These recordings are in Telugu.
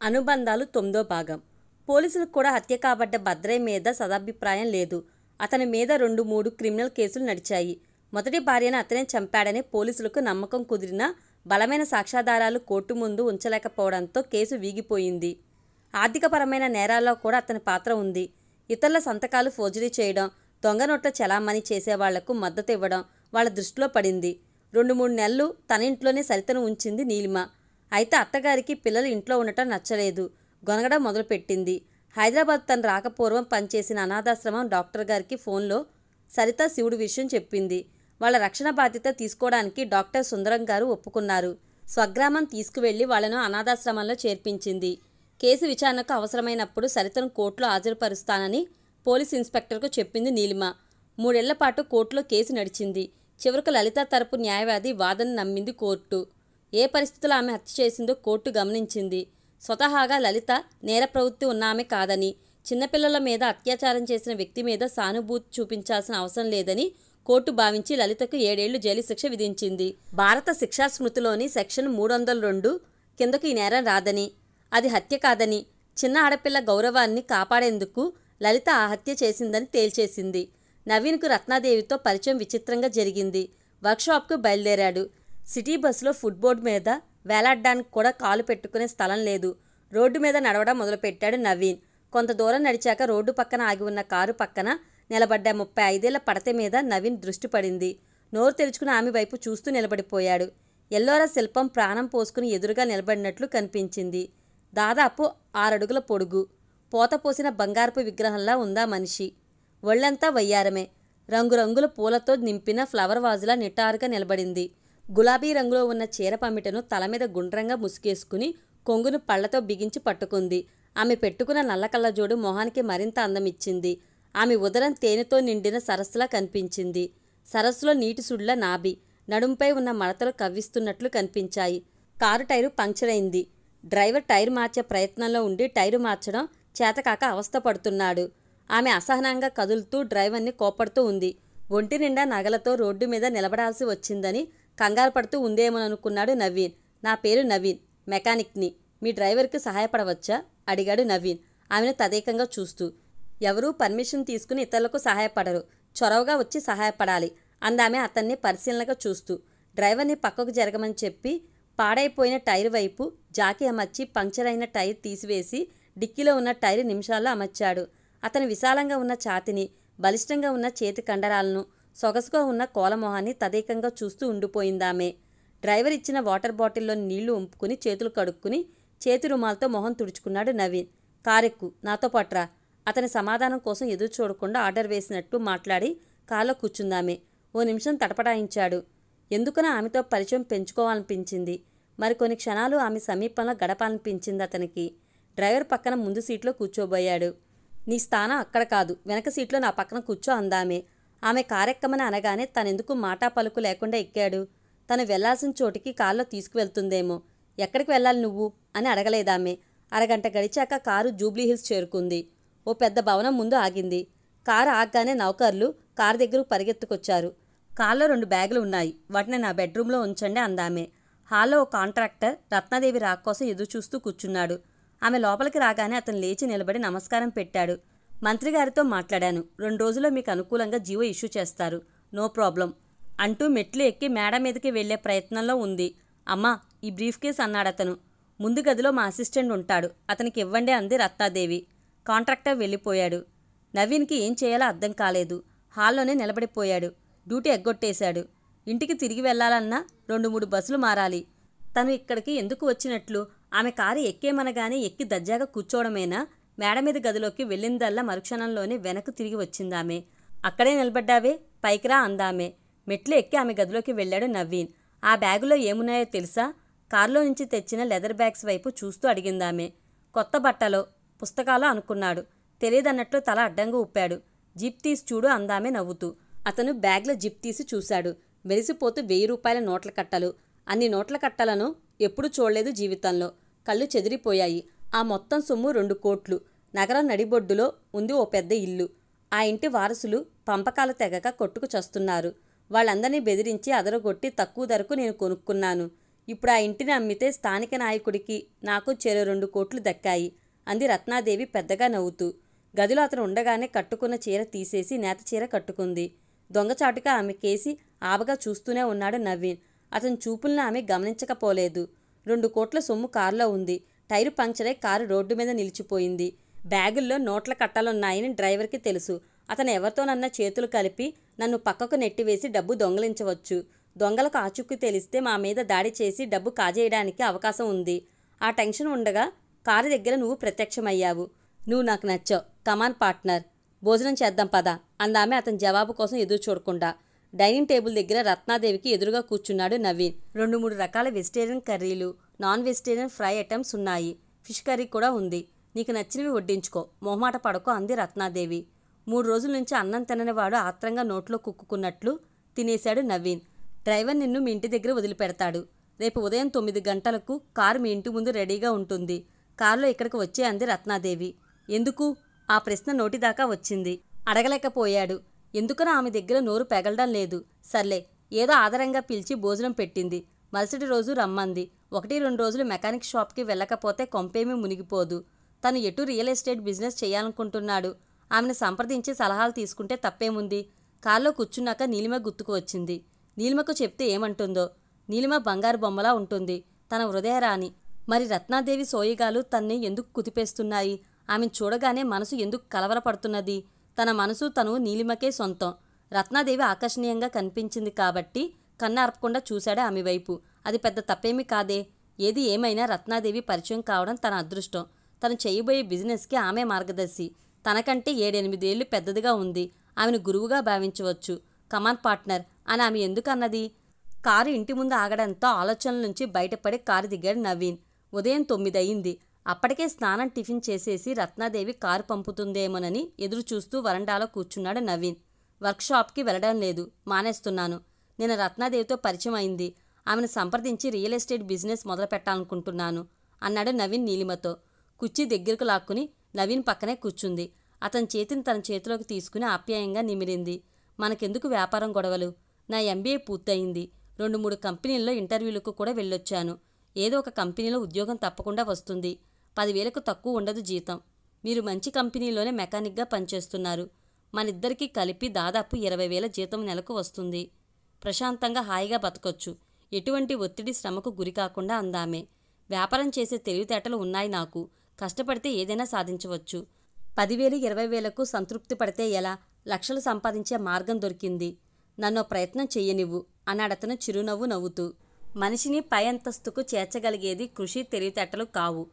అనుబంధాలు 9వ భాగం. పోలీసులకు కూడా హత్య కాబడ్డ భద్రయ్య మీద సదభిప్రాయం లేదు. అతని మీద 2-3 క్రిమినల్ కేసులు నడిచాయి. మొదటి భార్యను అతనే చంపాడని పోలీసులకు నమ్మకం కుదిరినా బలమైన సాక్ష్యాధారాలు కోర్టు ముందు ఉంచలేకపోవడంతో కేసు వీగిపోయింది. ఆర్థికపరమైన నేరాల్లో కూడా అతని పాత్ర ఉంది. ఇతరుల సంతకాలు ఫోర్జరీ చేయడం, దొంగ నోట్ల చలామణి చేసేవాళ్లకు మద్దతు ఇవ్వడం వాళ్ళ దృష్టిలో పడింది. 2-3 నెలలు తన ఇంట్లోనే సరితను ఉంచింది నీలిమ. అయితే అత్తగారికి పిల్లలు ఇంట్లో ఉండటం నచ్చలేదు. గొనగడం మొదలుపెట్టింది. హైదరాబాద్ తను రాకపూర్వం పనిచేసిన అనాథాశ్రమం డాక్టర్ గారికి ఫోన్లో సరిత శివుడి విషయం చెప్పింది. వాళ్ళ రక్షణ బాధ్యత తీసుకోవడానికి డాక్టర్ సుందరం గారు ఒప్పుకున్నారు. స్వగ్రామం తీసుకువెళ్లి వాళ్లను అనాథాశ్రమంలో చేర్పించింది. కేసు విచారణకు అవసరమైనప్పుడు సరితను కోర్టులో హాజరుపరుస్తానని పోలీస్ ఇన్స్పెక్టర్కు చెప్పింది నీలిమ. 3 ఏళ్ల పాటు కోర్టులో కేసు నడిచింది. చివరకు లలిత తరపు న్యాయవాది వాదన నమ్మింది కోర్టు. ఏ పరిస్థితుల్లో ఆమె హత్య చేసిందో కోర్టు గమనించింది. స్వతహాగా లలిత నేర ప్రవృత్తి ఉన్న ఆమె కాదని, చిన్నపిల్లల మీద అత్యాచారం చేసిన వ్యక్తి మీద సానుభూతి చూపించాల్సిన అవసరం లేదని కోర్టు భావించి లలితకు 7 ఏళ్లు జైలు శిక్ష విధించింది. భారత శిక్షా స్మృతిలోని సెక్షన్ 302 కిందకు ఈ నేరం రాదని, అది హత్య కాదని, చిన్న ఆడపిల్ల గౌరవాన్ని కాపాడేందుకు లలిత ఆ హత్య చేసిందని తేల్చేసింది. నవీన్కు రత్నాదేవితో పరిచయం విచిత్రంగా జరిగింది. వర్క్షాప్కు బయలుదేరాడు. సిటీ బస్సులో ఫుట్బోర్డు మీద వేలాడడానికి కూడా కాలు పెట్టుకునే స్థలం లేదు. రోడ్డు మీద నడవడం మొదలుపెట్టాడు నవీన్. కొంత దూరం నడిచాక రోడ్డు పక్కన ఆగి ఉన్న కారు పక్కన నిలబడ్డ 35 ఏళ్ల పడత మీద నవీన్ దృష్టి పడింది. నోరు తెరుచుకుని ఆమె వైపు చూస్తూ నిలబడిపోయాడు. ఎల్లోరా శిల్పం ప్రాణం పోసుకుని ఎదురుగా నిలబడినట్లు కనిపించింది. దాదాపు 6 అడుగుల పొడుగు, పోత పోసిన బంగారపు విగ్రహంలా ఉందా మనిషి. ఒళ్లంతా వయ్యారమే. రంగురంగుల పూలతో నింపిన ఫ్లవర్ వాజులా నిటారుగా నిలబడింది. గులాబీ రంగులో ఉన్న చీర పమిటను తల మీద గుండ్రంగా ముసుగేసుకుని కొంగును పళ్లతో బిగించి పట్టుకుంది. ఆమె పెట్టుకున్న నల్ల కళ్ళజోడు మొహానికి మరింత అందమిచ్చింది. ఆమె ఉదరం తేనెతో నిండిన సరస్సులా కనిపించింది. సరస్సులో నీటి సుడ్ల నాభి, నడుంపై ఉన్న మడతలు కవ్విస్తున్నట్లు కనిపించాయి. కారు టైరు పంక్చర్ అయింది. డ్రైవర్ టైరు మార్చే ప్రయత్నంలో ఉండి టైరు మార్చడం చేతకాక అవస్థ పడుతున్నాడు. ఆమె అసహనంగా కదులుతూ డ్రైవర్ని కోపడుతూ ఉంది. ఒంటి నిండా నగలతో రోడ్డు మీద నిలబడాల్సి వచ్చిందని కంగారు పడుతూ ఉందేమోననుకున్నాడు నవీన్. నా పేరు నవీన్, మెకానిక్ని. మీ డ్రైవర్కి సహాయపడవచ్చా అడిగాడు నవీన్ ఆమెను తదేకంగా చూస్తూ. ఎవరూ పర్మిషన్ తీసుకుని ఇతరులకు సహాయపడరు, చొరవగా వచ్చి సహాయపడాలి అందామె అతన్ని పరిశీలనగా చూస్తూ. డ్రైవర్ని పక్కకు జరగమని చెప్పి పాడైపోయిన టైరు వైపు జాకీ అమర్చి పంక్చర్ అయిన టైర్ తీసివేసి డిక్కీలో ఉన్న టైరు నిమిషాల్లో అమర్చాడు. అతని విశాలంగా ఉన్న ఛాతిని, బలిష్టంగా ఉన్న చేతి కండరాలను, సొగసుగా ఉన్న కోలమొహాన్ని తదేకంగా చూస్తూ ఉండిపోయిందామె. డ్రైవర్ ఇచ్చిన వాటర్ బాటిల్లోని నీళ్లు ఉంపుకుని చేతులు కడుక్కుని చేతి రుమాలతో మొహం తుడుచుకున్నాడు నవీన్. కారెక్కు, నాతో పట్రా. అతని సమాధానం కోసం ఎదురు చూడకుండా ఆర్డర్ వేసినట్టు మాట్లాడి కారులో కూర్చుందామె. ఓ నిమిషం తటపటాయించాడు. ఎందుకనో ఆమెతో పరిచయం పెంచుకోవాలనిపించింది. మరికొన్ని క్షణాలు ఆమె సమీపంలో గడపాలనిపించింది అతనికి. డ్రైవర్ పక్కన ముందు సీట్లో కూర్చోబోయాడు. నీ స్థానం అక్కడ కాదు, వెనక సీట్లో నా పక్కన కూర్చో అందామె. ఆమె కారెక్కమని అనగానే తనెందుకు మాటా పలుకు లేకుండా ఎక్కాడు. తను వెళ్లాల్సిన చోటికి కారులో తీసుకువెళ్తుందేమో. ఎక్కడికి వెళ్ళాలి నువ్వు అని అడగలేదామె. అరగంట గడిచాక కారు జూబ్లీహిల్స్ చేరుకుంది. ఓ పెద్ద భవనం ముందు ఆగింది. కారు ఆగగానే నౌకర్లు కారు దగ్గరకు పరిగెత్తుకొచ్చారు. కారులో 2 బ్యాగులు ఉన్నాయి, వాటిని నా బెడ్రూమ్లో ఉంచండి అందామె. హాల్లో ఓ కాంట్రాక్టర్ రత్నాదేవి రాక కోసం ఎదురు చూస్తూ కూర్చున్నాడు. ఆమె లోపలికి రాగానే అతను లేచి నిలబడి నమస్కారం పెట్టాడు. మంత్రి గారితో మాట్లాడాను. 2 రోజుల్లో మీకు అనుకూలంగా జీవో ఇష్యూ చేస్తారు. నో ప్రాబ్లం అంటూ మెట్లు ఎక్కి మేడ మీదకి వెళ్లే ప్రయత్నంలో ఉంది. అమ్మా, ఈ బ్రీఫ్ కేస్ అన్నాడతను. ముందు గదిలో మా అసిస్టెంట్ ఉంటాడు, అతనికి ఇవ్వండి అంది రత్నాదేవి. కాంట్రాక్టర్ వెళ్ళిపోయాడు. నవీన్కి ఏం చేయాలో అర్థం కాలేదు. హాల్లోనే నిలబడిపోయాడు. డ్యూటీ ఎగ్గొట్టేశాడు. ఇంటికి తిరిగి వెళ్లాలన్నా 2-3 బస్సులు మారాలి. తను ఇక్కడికి ఎందుకు వచ్చినట్లు? ఆమె కారు ఎక్కేమనగానే ఎక్కి దర్జాగా కూర్చోవడమేనా? మేడ మీద గదిలోకి వెళ్ళిందల్లా మరుక్షణంలోనే వెనక్కు తిరిగి వచ్చిందామె. అక్కడే నిలబడ్డావే, పైకిరా అందామె. మెట్లు ఎక్కి ఆమె గదిలోకి వెళ్ళాడు నవీన్. ఆ బ్యాగులో ఏమున్నాయో తెలుసా? కారులో నుంచి తెచ్చిన లెదర్ బ్యాగ్స్ వైపు చూస్తూ అడిగిందామె. కొత్త బట్టలో, పుస్తకాలో అనుకున్నాడు. తెలియదన్నట్లు తల అడ్డంగా ఊపాడు. జిప్ తీసి చూడు అందామె నవ్వుతూ. అతను బ్యాగ్లో జిప్ తీసి చూశాడు. వెలిసిపోతూ 1000 రూపాయల నోట్ల కట్టలు. అన్ని నోట్ల కట్టలను ఎప్పుడూ చూడలేదు జీవితంలో. కళ్ళు చెదిరిపోయాయి. ఆ మొత్తం సొమ్ము 2 కోట్లు. నగరం నడిబొడ్డులో ఉంది ఓ పెద్ద ఇల్లు. ఆ ఇంటి వారసులు పంపకాల తెగక కొట్టుకు చస్తున్నారు. వాళ్ళందరినీ బెదిరించి అదరగొట్టి తక్కువ ధరకు నేను కొనుక్కున్నాను. ఇప్పుడు ఆ ఇంటిని అమ్మితే స్థానిక నాయకుడికి నాకు చెరో 2 కోట్లు దక్కాయి అంది రత్నాదేవి పెద్దగా నవ్వుతూ. గదిలో అతను ఉండగానే కట్టుకున్న చీర తీసేసి నేత చీర కట్టుకుంది. దొంగచాటుగా ఆమె కేసి ఆబగా చూస్తూనే ఉన్నాడు నవీన్. అతని చూపుల్ని ఆమె గమనించకపోలేదు. 2 కోట్ల సొమ్ము కారులో ఉంది. టైరు పంక్చరై కారు రోడ్డు మీద నిలిచిపోయింది. బ్యాగుల్లో నోట్ల కట్టలున్నాయని డ్రైవర్కి తెలుసు. అతను ఎవరితోనన్నా చేతులు కలిపి నన్ను పక్కకు నెట్టివేసి డబ్బు దొంగలించవచ్చు. దొంగలకు ఆచూకీ తెలిస్తే మా మీద దాడి చేసి డబ్బు కాజేయడానికి అవకాశం ఉంది. ఆ టెన్షన్ ఉండగా కారు దగ్గర నువ్వు ప్రత్యక్షమయ్యావు. నువ్వు నాకు నచ్చావు. కమాన్ పార్ట్నర్, భోజనం చేద్దాం పద అందామె అతని జవాబు కోసం ఎదురు చూడకుండా. డైనింగ్ టేబుల్ దగ్గర రత్నాదేవికి ఎదురుగా కూర్చున్నాడు నవీన్. 2-3 రకాల వెజిటేరియన్ కర్రీలు, నాన్ వెజిటేరియన్ ఫ్రై ఐటమ్స్ ఉన్నాయి. ఫిష్ కర్రీ కూడా ఉంది. నీకు నచ్చినవి వడ్డించుకో, మొహమాట పడకో అంది రత్నాదేవి. 3 రోజుల నుంచి అన్నం తిననివాడు ఆత్రంగా నోట్లో కుక్కున్నట్లు తినేశాడు నవీన్. డ్రైవర్ నిన్ను మీ ఇంటి దగ్గర వదిలిపెడతాడు. రేపు ఉదయం 9 గంటలకు కారు మీ ఇంటి ముందు రెడీగా ఉంటుంది. కారులో ఇక్కడికి వచ్చే అంది రత్నాదేవి. ఎందుకు? ఆ ప్రశ్న నోటిదాకా వచ్చింది. అడగలేకపోయాడు. ఎందుకనో ఆమె దగ్గర నోరు పెగలడం లేదు. సర్లే, ఏదో ఆదరంగా పిలిచి భోజనం పెట్టింది. మరుసటి రోజు రమ్మంది. 1-2 రోజులు మెకానిక్ షాప్కి వెళ్ళకపోతే కొంపేమీ మునిగిపోదు. తను ఎటు రియల్ ఎస్టేట్ బిజినెస్ చేయాలనుకుంటున్నాడు. ఆమెను సంప్రదించి సలహాలు తీసుకుంటే తప్పేముంది. కారులో కూర్చున్నాక నీలిమ గుర్తుకు వచ్చింది. నీలిమకు చెప్తే ఏమంటుందో. నీలిమ బంగారు బొమ్మలా ఉంటుంది, తన హృదయరాణి. మరి రత్నాదేవి సోయిగాలు తన్ని ఎందుకు కుదిపేస్తున్నాయి? ఆమెను చూడగానే మనసు ఎందుకు కలవరపడుతున్నది? తన మనసు తను నీలిమకే సొంతం. రత్నాదేవి ఆకర్షణీయంగా కనిపించింది కాబట్టి కన్నార్పకుండా చూశాడు ఆమె వైపు. అది పెద్ద తప్పేమీ కాదే. ఏది ఏమైనా రత్నాదేవి పరిచయం కావడం తన అదృష్టం. తను చేయబోయే బిజినెస్కి ఆమె మార్గదర్శి. తనకంటే 7-8 ఏళ్లు పెద్దదిగా ఉంది. ఆమెను గురువుగా భావించవచ్చు. కమాన్ పార్ట్నర్ అని ఆమె ఎందుకు అన్నది? కారు ఇంటి ముందు ఆగడంతో ఆలోచనల నుంచి బయటపడి కారు దిగాడు నవీన్. ఉదయం 9 అయింది. అప్పటికే స్నానం టిఫిన్ చేసేసి రత్నాదేవి కారు పంపుతుందేమోనని ఎదురు చూస్తూ వరండాలో కూర్చున్నాడు నవీన్. వర్క్షాప్కి వెళ్ళడం లేదు, మానేస్తున్నాను. నేను రత్నాదేవితో పరిచయం అయింది. ఆమెను సంప్రదించి రియల్ ఎస్టేట్ బిజినెస్ మొదలు పెట్టాలనుకుంటున్నాను అన్నాడు నవీన్ నీలిమతో. కుర్చీ దగ్గరకు లాక్కుని నవీన్ పక్కనే కూర్చుంది. అతని చేతిని తన చేతిలోకి తీసుకుని ఆప్యాయంగా నిమిరింది. మనకెందుకు వ్యాపారం గొడవలు? నా MBA పూర్తయింది. 2-3 కంపెనీల్లో ఇంటర్వ్యూలకు కూడా వెళ్ళొచ్చాను. ఏదో ఒక కంపెనీలో ఉద్యోగం తప్పకుండా వస్తుంది. 10,000కు తక్కువ ఉండదు జీతం. మీరు మంచి కంపెనీలోనే మెకానిక్గా పనిచేస్తున్నారు. మనిద్దరికీ కలిపి దాదాపు 20,000 జీతం నెలకు వస్తుంది. ప్రశాంతంగా హాయిగా బతకొచ్చు. ఎటువంటి ఒత్తిడి శ్రమకు గురి కాకుండా అందామే. వ్యాపారం చేసే తెలివితేటలు ఉన్నాయి నాకు. కష్టపడితే ఏదైనా సాధించవచ్చు. 10,000 20,000కు సంతృప్తి పడితే ఎలా? లక్షలు సంపాదించే మార్గం దొరికింది. నన్నో ప్రయత్నం చెయ్యనివ్వు అన్నాడతను చిరునవ్వు నవ్వుతూ. మనిషిని పై అంతస్తుకు చేర్చగలిగేది కృషి తెలివితేటలు కావు.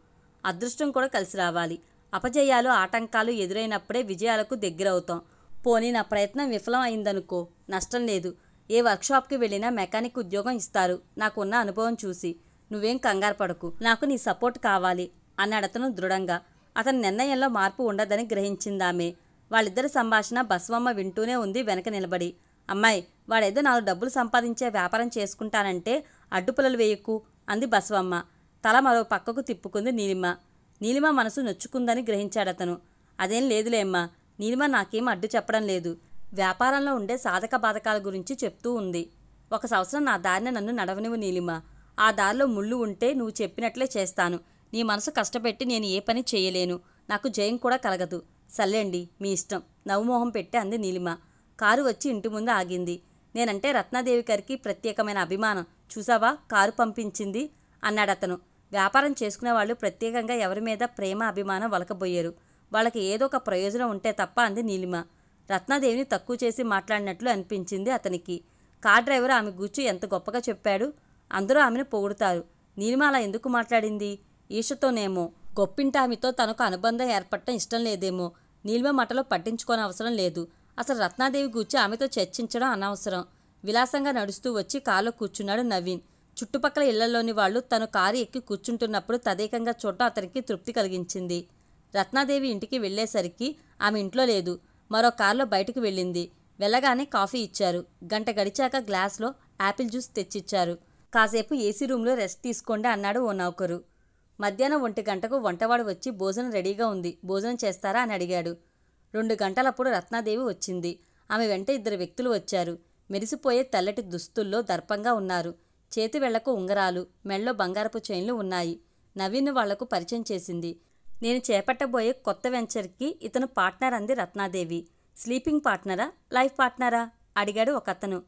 అదృష్టం కూడా కలిసి రావాలి. అపజయాలు ఆటంకాలు ఎదురైనప్పుడే విజయాలకు దగ్గరవుతాం. పోనీ నా ప్రయత్నం విఫలం అయిందనుకో, నష్టం లేదు. ఏ వర్క్షాప్కి వెళ్ళినా మెకానిక్ ఉద్యోగం ఇస్తారు. నాకున్న అనుభవం చూసి. నువ్వేం కంగారు పడకు. నాకు నీ సపోర్ట్ కావాలి అన్నాడతను దృఢంగా. అతని నిర్ణయంలో మార్పు ఉండదని గ్రహించిందామె. వాళ్ళిద్దరి సంభాషణ బస్వమ్మ వింటూనే ఉంది వెనక నిలబడి. అమ్మాయి, వాడేదో 4 డబ్బులు సంపాదించే వ్యాపారం చేసుకుంటానంటే అడ్డుపుల్లలు వేయకు అంది బస్వమ్మ. తల మరో పక్కకు తిప్పుకుంది నీలిమ. నీలిమ మనసు నొచ్చుకుందని గ్రహించాడతను. అదేం లేదులేమ్మా, నీలిమ నాకేం అడ్డు చెప్పడం లేదు. వ్యాపారంలో ఉండే సాధక బాధకాల గురించి చెప్తూ ఉంది. 1 సంవత్సరం నా దారిన నన్ను నడవనివ్వు నీలిమ. ఆ దారిలో ముళ్ళు ఉంటే నువ్వు చెప్పినట్లే చేస్తాను. నీ మనసు కష్టపెట్టి నేను ఏ పని చేయలేను. నాకు జయం కూడా కలగదు. సర్లేండి, మీ ఇష్టం నవ్వుమోహం పెట్టి అంది నీలిమ. కారు వచ్చి ఇంటి ముందు ఆగింది. నేనంటే రత్నాదేవి గారికి ప్రత్యేకమైన అభిమానం. చూసావా, కారు పంపించింది అన్నాడతను. వ్యాపారం చేసుకునే వాళ్ళు ప్రత్యేకంగా ఎవరి మీద ప్రేమ అభిమానం వలకబోయారు. వాళ్ళకి ఏదో ఒక ప్రయోజనం ఉంటే తప్ప అంది నీలిమ. రత్నాదేవిని తక్కువ చేసి మాట్లాడినట్లు అనిపించింది అతనికి. కార్ డ్రైవర్ ఆమె గూర్చి ఎంత గొప్పగా చెప్పాడు. అందరూ ఆమెను పొగుడుతారు. నీలిమ అలా ఎందుకు మాట్లాడింది? ఈషతోనేమో. గొప్పింటి ఆమెతో తనకు అనుబంధం ఏర్పడటం ఇష్టం లేదేమో. నీలిమ మాటలో పట్టించుకోని అవసరం లేదు. అసలు రత్నాదేవి గూర్చి ఆమెతో చర్చించడం అనవసరం. విలాసంగా నడుస్తూ వచ్చి కారులో కూర్చున్నాడు నవీన్. చుట్టుపక్కల ఇళ్లలోని వాళ్ళు తను కారు ఎక్కి కూర్చుంటున్నప్పుడు తదేకంగా చూడటం అతనికి తృప్తి కలిగించింది. రత్నాదేవి ఇంటికి వెళ్లేసరికి ఆమె ఇంట్లో లేదు. మరో కారులో బయటకు వెళ్ళింది. వెళ్ళగానే కాఫీ ఇచ్చారు. గంట గడిచాక గ్లాస్లో యాపిల్ జ్యూస్ తెచ్చిచ్చారు. కాసేపు ఏసీ రూమ్లో రెస్ట్ తీసుకోండి అన్నాడు ఓ నౌకరు. మధ్యాహ్నం 1 గంటకు వంటవాడు వచ్చి భోజనం రెడీగా ఉంది, భోజనం చేస్తారా అని అడిగాడు. 2 గంటలప్పుడు రత్నాదేవి వచ్చింది. ఆమె వెంట 2 వ్యక్తులు వచ్చారు. మెరిసిపోయే తెల్లటి దుస్తుల్లో దర్పంగా ఉన్నారు. చేతి వేళ్లకు ఉంగరాలు, మెళ్ళో బంగారపు చైన్లు ఉన్నాయి. నవీన్ వాళ్లకు పరిచయం చేసింది. నేను చేపట్టబోయే కొత్త వెంచర్కి ఇతను పార్ట్నర్ అంది రత్నాదేవి. స్లీపింగ్ పార్ట్నరా, లైఫ్ పార్ట్నరా అడిగాడు ఒకతను.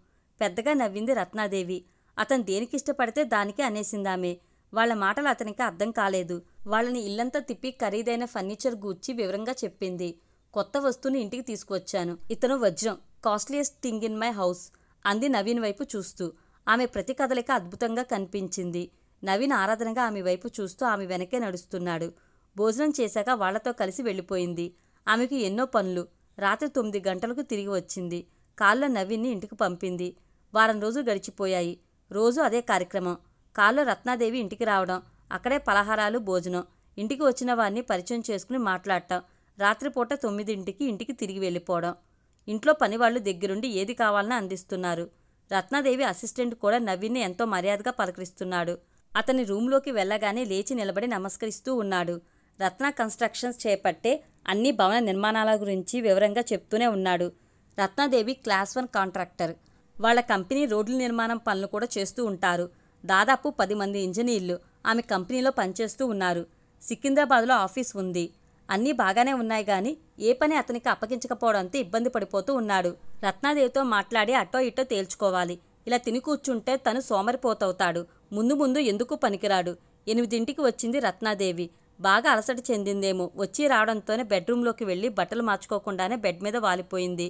పెద్దగా నవ్వింది రత్నాదేవి. అతను దేనికి ఇష్టపడితే దానికే అనేసిందామె. వాళ్ల మాటలు అతనికి అర్థం కాలేదు. వాళ్ళని ఇల్లంతా తిప్పి ఖరీదైన ఫర్నిచర్ గూర్చి వివరంగా చెప్పింది. కొత్త వస్తువుని ఇంటికి తీసుకువచ్చాను. ఇతను వజ్రం, costliest thing in my house అంది నవీన్ వైపు చూస్తూ. ఆమె ప్రతి కదలిక అద్భుతంగా కనిపించింది. నవీన్ ఆరాధనగా ఆమె వైపు చూస్తూ ఆమె వెనకే నడుస్తున్నాడు. భోజనం చేశాక వాళ్లతో కలిసి వెళ్ళిపోయింది. ఆమెకు ఎన్నో పనులు. రాత్రి 9 గంటలకు తిరిగి వచ్చింది. కాల్లో నవీన్ని ఇంటికి పంపింది. వారం రోజులు గడిచిపోయాయి. రోజు అదే కార్యక్రమం. కాల్లో రత్నాదేవి ఇంటికి రావడం, అక్కడే పలహారాలు, భోజనం, ఇంటికి వచ్చిన వారిని పరిచయం చేసుకుని మాట్లాడటం, రాత్రిపూట 9ంటికి ఇంటికి తిరిగి వెళ్ళిపోవడం. ఇంట్లో పనివాళ్లు దగ్గరుండి ఏది కావాలన్నా అందిస్తున్నారు. రత్నాదేవి అసిస్టెంట్ కూడా నవీన్ని ఎంతో మర్యాదగా పలకరిస్తున్నాడు. అతని రూంలోకి వెళ్ళగానే లేచి నిలబడి నమస్కరిస్తూ ఉన్నాడు. రత్న కన్స్ట్రక్షన్స్ చేపట్టే అన్ని భవన నిర్మాణాల గురించి వివరంగా చెప్తూనే ఉన్నాడు. రత్నాదేవి క్లాస్ 1 కాంట్రాక్టర్. వాళ్ల కంపెనీ రోడ్ల నిర్మాణం పనులు కూడా చేస్తూ ఉంటారు. దాదాపు 10 మంది ఇంజనీర్లు ఆమె కంపెనీలో పనిచేస్తూ ఉన్నారు. సికింద్రాబాద్లో ఆఫీస్ ఉంది. అన్నీ బాగానే ఉన్నాయి గాని ఏ పని అతనికి అప్పగించకపోవడంతో ఇబ్బంది పడిపోతూ ఉన్నాడు. రత్నాదేవితో మాట్లాడి అటో ఇటో తేల్చుకోవాలి. ఇలా తిని కూర్చుంటే తను సోమరిపోతవుతాడు. ముందు ముందు ఎందుకు పనికిరాడు. 8ంటికి వచ్చింది రత్నాదేవి. బాగా అలసట చెందిందేమో. వచ్చి రావడంతోనే బెడ్రూంలోకి వెళ్ళి బట్టలు మార్చుకోకుండానే బెడ్ మీద వాలిపోయింది.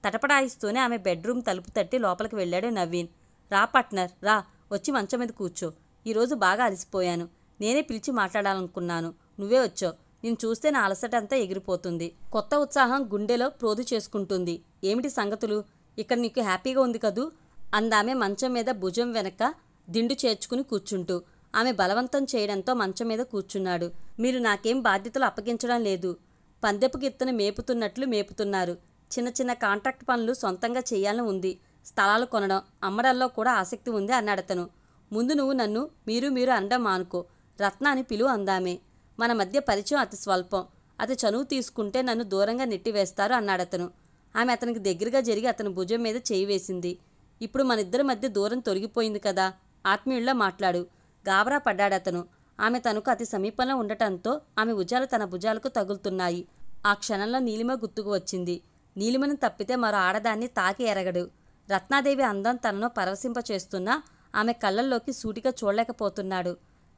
తటపడాయిస్తూనే ఆమె బెడ్రూమ్ తలుపు తట్టి లోపలికి వెళ్ళాడు నవీన్. రా పార్ట్నర్, రా, వచ్చి మంచం మీద కూర్చో. ఈరోజు బాగా అలసిపోయాను. నేనే పిలిచి మాట్లాడాలనుకున్నాను. నువ్వే వచ్చావు. నేను చూస్తే నా అలసట అంతా ఎగిరిపోతుంది. కొత్త ఉత్సాహం గుండెలో ప్రోదు చేసుకుంటుంది. ఏమిటి సంగతులు? ఇక్కడ నీకు హ్యాపీగా ఉంది కదూ అందామె మంచం మీద భుజం వెనక దిండు చేర్చుకుని కూర్చుంటూ. ఆమె బలవంతం చేయడంతో మంచం మీద కూర్చున్నాడు. మీరు నాకేం బాధ్యతలు అప్పగించడం లేదు. పందెపు గిత్తను మేపుతున్నట్లు మేపుతున్నారు. చిన్న చిన్న కాంట్రాక్ట్ పనులు సొంతంగా చేయాలని ఉంది. స్థలాలు కొనడం, అమ్మడంలో కూడా ఆసక్తి ఉంది అన్నాడతను. ముందు నువ్వు నన్ను మీరు అనడం మానుకో. రత్న అని పిలువు అందామే. మన మధ్య పరిచయం అతి స్వల్పం. అతి చనువు తీసుకుంటే నన్ను దూరంగా నెట్టివేస్తారు అన్నాడతను. ఆమె అతనికి దగ్గరగా జరిగి అతని భుజం మీద చేయి వేసింది. ఇప్పుడు మన ఇద్దరి మధ్య దూరం తొలగిపోయింది కదా, ఆత్మీయుల్లా మాట్లాడు. గాబరా పడ్డాడతను. ఆమె తనకు అతి సమీపంలో ఉండటంతో ఆమె భుజాలు తన భుజాలకు తగులుతున్నాయి. ఆ క్షణంలో నీలిమ గుర్తుకు వచ్చింది. నీలిమను తప్పితే మరో ఆడదాన్ని తాకి ఎరగడు. రత్నాదేవి అందం తనను పరవశింపచేస్తున్నా ఆమె కళ్ళల్లోకి సూటిగా చూడలేకపోతున్నాడు.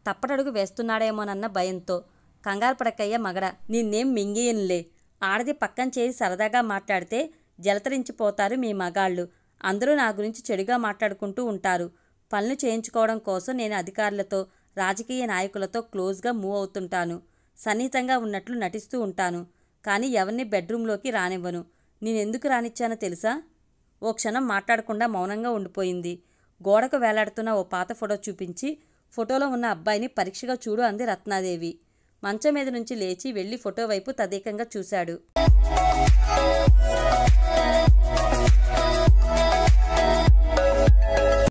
తప్పటడుగు వేస్తున్నాడేమోనన్న భయంతో. కంగారు పడకయ్య మగడ, నిన్నేం మింగేయనులే. ఆడది పక్కన చేసి సరదాగా మాట్లాడితే జలతరించిపోతారు మీ మగాళ్ళు. అందరూ నా గురించి చెడుగా మాట్లాడుకుంటూ ఉంటారు. పనులు చేయించుకోవడం కోసం నేను అధికారులతో, రాజకీయ నాయకులతో క్లోజ్గా మూవ్ అవుతుంటాను. సన్నిహితంగా ఉన్నట్లు నటిస్తూ ఉంటాను. కానీ ఎవరిని బెడ్రూంలోకి రానివ్వను. నేనెందుకు రానిచ్చానో తెలుసా? ఓ క్షణం మాట్లాడకుండా మౌనంగా ఉండిపోయింది. గోడకు వేలాడుతున్న ఓ పాత ఫోటో చూపించి, ఫోటోలో ఉన్న అబ్బాయిని పరీక్షగా చూడు అంది రత్నాదేవి. మంచం మీద నుంచి లేచి వెళ్ళి ఫోటో వైపు తదేకంగా చూశాడు.